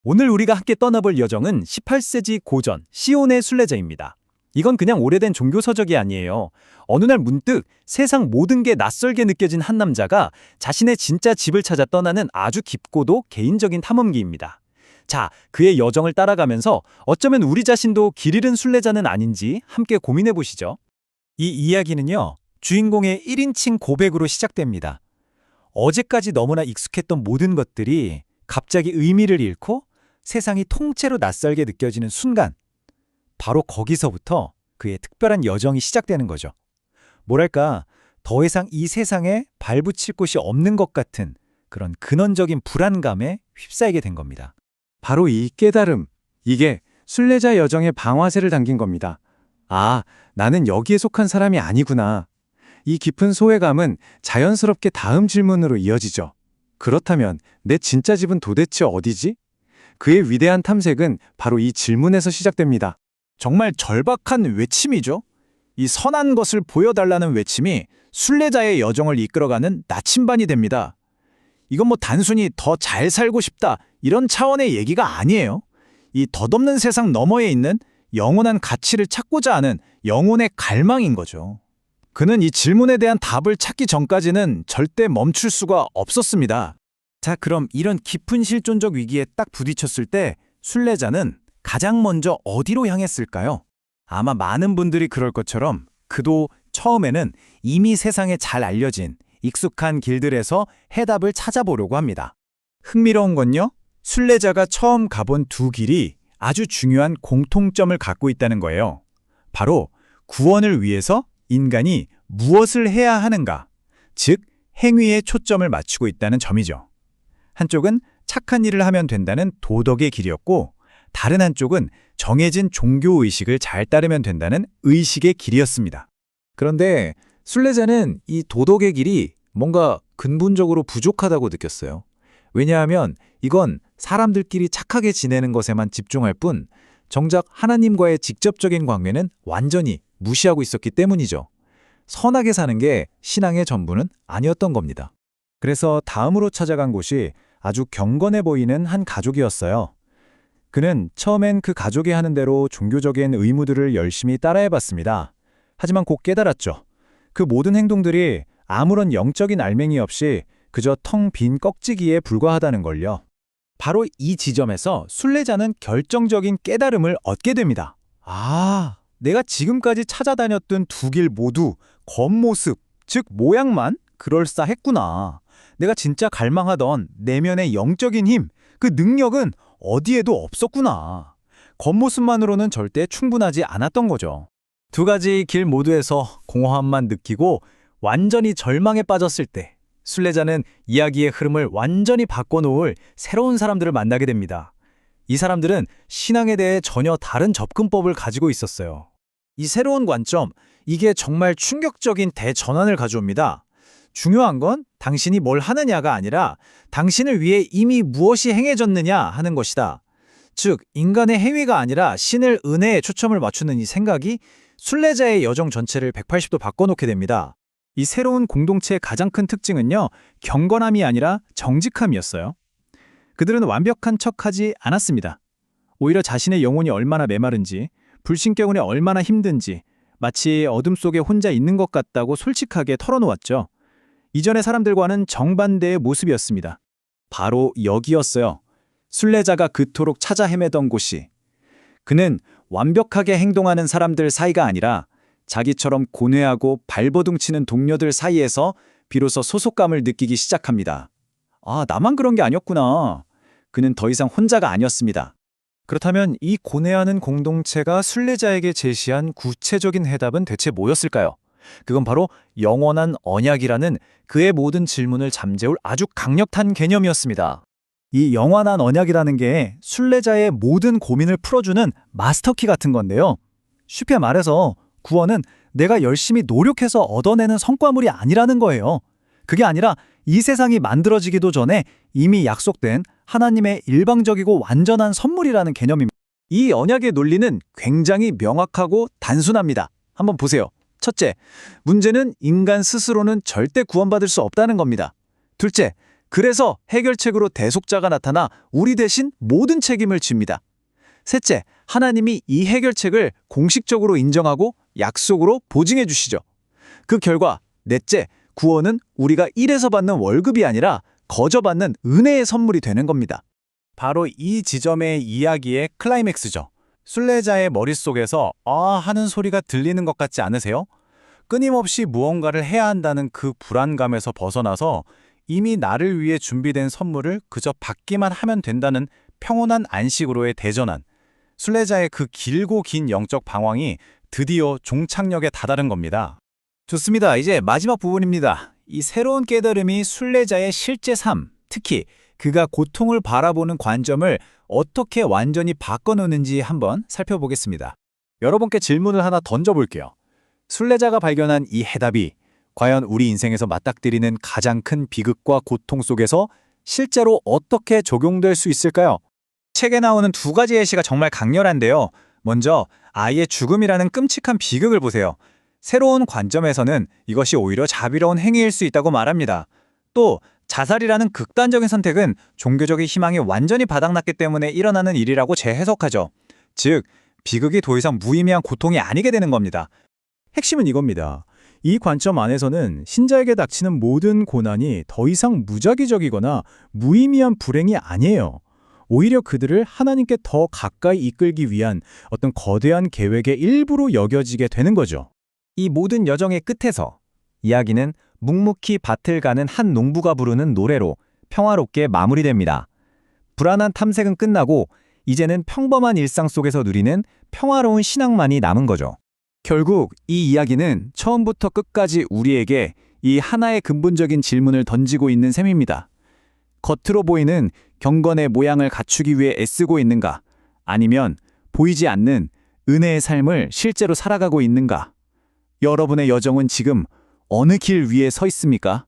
오늘 우리가 함께 떠나볼 여정은 18세기 고전 시온의 순례자입니다. 이건 그냥 오래된 종교 서적이 아니에요. 어느 날 문득 세상 모든 게 낯설게 느껴진 한 남자가 자신의 진짜 집을 찾아 떠나는 아주 깊고도 개인적인 탐험기입니다. 자, 그의 여정을 따라가면서 어쩌면 우리 자신도 길 잃은 순례자는 아닌지 함께 고민해 보시죠. 이 이야기는요, 주인공의 1인칭 고백으로 시작됩니다. 어제까지 너무나 익숙했던 모든 것들이 갑자기 의미를 잃고 세상이 통째로 낯설게 느껴지는 순간, 바로 거기서부터 그의 특별한 여정이 시작되는 거죠. 뭐랄까, 더 이상 이 세상에 발붙일 곳이 없는 것 같은 그런 근원적인 불안감에 휩싸이게 된 겁니다. 바로 이 깨달음, 이게 순례자 여정의 방아쇠를 당긴 겁니다. 아, 나는 여기에 속한 사람이 아니구나. 이 깊은 소외감은 자연스럽게 다음 질문으로 이어지죠. 그렇다면 내 진짜 집은 도대체 어디지? 그의 위대한 탐색은 바로 이 질문에서 시작됩니다. 정말 절박한 외침이죠. 이 선한 것을 보여달라는 외침이 순례자의 여정을 이끌어가는 나침반이 됩니다. 이건 단순히 더 잘 살고 싶다 이런 차원의 얘기가 아니에요. 이 덧없는 세상 너머에 있는 영원한 가치를 찾고자 하는 영혼의 갈망인 거죠. 그는 이 질문에 대한 답을 찾기 전까지는 절대 멈출 수가 없었습니다. 자, 그럼 이런 깊은 실존적 위기에 딱 부딪혔을 때 순례자는 가장 먼저 어디로 향했을까요? 아마 많은 분들이 그럴 것처럼 그도 처음에는 이미 세상에 잘 알려진 익숙한 길들에서 해답을 찾아보려고 합니다. 흥미로운 건요, 순례자가 처음 가본 두 길이 아주 중요한 공통점을 갖고 있다는 거예요. 바로 구원을 위해서 인간이 무엇을 해야 하는가, 즉 행위에 초점을 맞추고 있다는 점이죠. 한쪽은 착한 일을 하면 된다는 도덕의 길이었고, 다른 한쪽은 정해진 종교의식을 잘 따르면 된다는 의식의 길이었습니다. 그런데 순례자는 이 도덕의 길이 뭔가 근본적으로 부족하다고 느꼈어요. 왜냐하면 이건 사람들끼리 착하게 지내는 것에만 집중할 뿐 정작 하나님과의 직접적인 관계는 완전히 무시하고 있었기 때문이죠. 선하게 사는 게 신앙의 전부는 아니었던 겁니다. 그래서 다음으로 찾아간 곳이 아주 경건해 보이는 한 가족이었어요. 그는 처음엔 그 가족이 하는 대로 종교적인 의무들을 열심히 따라해봤습니다. 하지만 곧 깨달았죠. 그 모든 행동들이 아무런 영적인 알맹이 없이 그저 텅 빈 꺽지기에 불과하다는 걸요. 바로 이 지점에서 순례자는 결정적인 깨달음을 얻게 됩니다. 아, 내가 지금까지 찾아다녔던 두 길 모두 겉모습, 즉 모양만 그럴싸했구나. 내가 진짜 갈망하던 내면의 영적인 힘, 그 능력은 어디에도 없었구나. 겉모습만으로는 절대 충분하지 않았던 거죠. 두 가지 길 모두에서 공허함만 느끼고 완전히 절망에 빠졌을 때 순례자는 이야기의 흐름을 완전히 바꿔놓을 새로운 사람들을 만나게 됩니다. 이 사람들은 신앙에 대해 전혀 다른 접근법을 가지고 있었어요. 이 새로운 관점, 이게 정말 충격적인 대전환을 가져옵니다. 중요한 건 당신이 뭘 하느냐가 아니라 당신을 위해 이미 무엇이 행해졌느냐 하는 것이다. 즉, 인간의 행위가 아니라 신의 은혜에 초점을 맞추는 이 생각이 순례자의 여정 전체를 180도 바꿔놓게 됩니다. 이 새로운 공동체의 가장 큰 특징은요, 경건함이 아니라 정직함이었어요. 그들은 완벽한 척하지 않았습니다. 오히려 자신의 영혼이 얼마나 메마른지, 불신격에 얼마나 힘든지, 마치 어둠 속에 혼자 있는 것 같다고 솔직하게 털어놓았죠. 이전의 사람들과는 정반대의 모습이었습니다. 바로 여기였어요. 순례자가 그토록 찾아 헤매던 곳이. 그는 완벽하게 행동하는 사람들 사이가 아니라 자기처럼 고뇌하고 발버둥치는 동료들 사이에서 비로소 소속감을 느끼기 시작합니다. 아, 나만 그런 게 아니었구나. 그는 더 이상 혼자가 아니었습니다. 그렇다면 이 고뇌하는 공동체가 순례자에게 제시한 구체적인 해답은 대체 뭐였을까요? 그건 바로 영원한 언약이라는 그의 모든 질문을 잠재울 아주 강력한 개념이었습니다. 이 영원한 언약이라는 게 순례자의 모든 고민을 풀어주는 마스터키 같은 건데요. 쉽게 말해서 구원은 내가 열심히 노력해서 얻어내는 성과물이 아니라는 거예요. 그게 아니라 이 세상이 만들어지기도 전에 이미 약속된 하나님의 일방적이고 완전한 선물이라는 개념입니다. 이 언약의 논리는 굉장히 명확하고 단순합니다. 한번 보세요. 첫째, 문제는 인간 스스로는 절대 구원받을 수 없다는 겁니다. 둘째, 그래서 해결책으로 대속자가 나타나 우리 대신 모든 책임을 집니다. 셋째, 하나님이 이 해결책을 공식적으로 인정하고 약속으로 보증해 주시죠. 그 결과 넷째, 구원은 우리가 일해서 받는 월급이 아니라 거저 받는 은혜의 선물이 되는 겁니다. 바로 이 지점의 이야기의 클라이맥스죠. 순례자의 머릿속에서 아 하는 소리가 들리는 것 같지 않으세요? 끊임없이 무언가를 해야 한다는 그 불안감에서 벗어나서 이미 나를 위해 준비된 선물을 그저 받기만 하면 된다는 평온한 안식으로의 대전환. 순례자의 그 길고 긴 영적 방황이 드디어 종착역에 다다른 겁니다. 좋습니다. 이제 마지막 부분입니다. 이 새로운 깨달음이 순례자의 실제 삶, 특히 그가 고통을 바라보는 관점을 어떻게 완전히 바꿔놓는지 한번 살펴보겠습니다. 여러분께 질문을 하나 던져볼게요. 순례자가 발견한 이 해답이 과연 우리 인생에서 맞닥뜨리는 가장 큰 비극과 고통 속에서 실제로 어떻게 적용될 수 있을까요? 책에 나오는 두 가지 예시가 정말 강렬한데요. 먼저 아이의 죽음이라는 끔찍한 비극을 보세요. 새로운 관점에서는 이것이 오히려 자비로운 행위일 수 있다고 말합니다. 또 자살이라는 극단적인 선택은 종교적인 희망이 완전히 바닥났기 때문에 일어나는 일이라고 재해석하죠. 즉, 비극이 더 이상 무의미한 고통이 아니게 되는 겁니다. 핵심은 이겁니다. 이 관점 안에서는 신자에게 닥치는 모든 고난이 더 이상 무작위적이거나 무의미한 불행이 아니에요. 오히려 그들을 하나님께 더 가까이 이끌기 위한 어떤 거대한 계획의 일부로 여겨지게 되는 거죠. 이 모든 여정의 끝에서 이야기는 묵묵히 밭을 가는 한 농부가 부르는 노래로 평화롭게 마무리됩니다. 불안한 탐색은 끝나고 이제는 평범한 일상 속에서 누리는 평화로운 신앙만이 남은 거죠. 결국 이 이야기는 처음부터 끝까지 우리에게 이 하나의 근본적인 질문을 던지고 있는 셈입니다. 겉으로 보이는 경건의 모양을 갖추기 위해 애쓰고 있는가? 아니면 보이지 않는 은혜의 삶을 실제로 살아가고 있는가? 여러분의 여정은 지금 어느 길 위에 서 있습니까?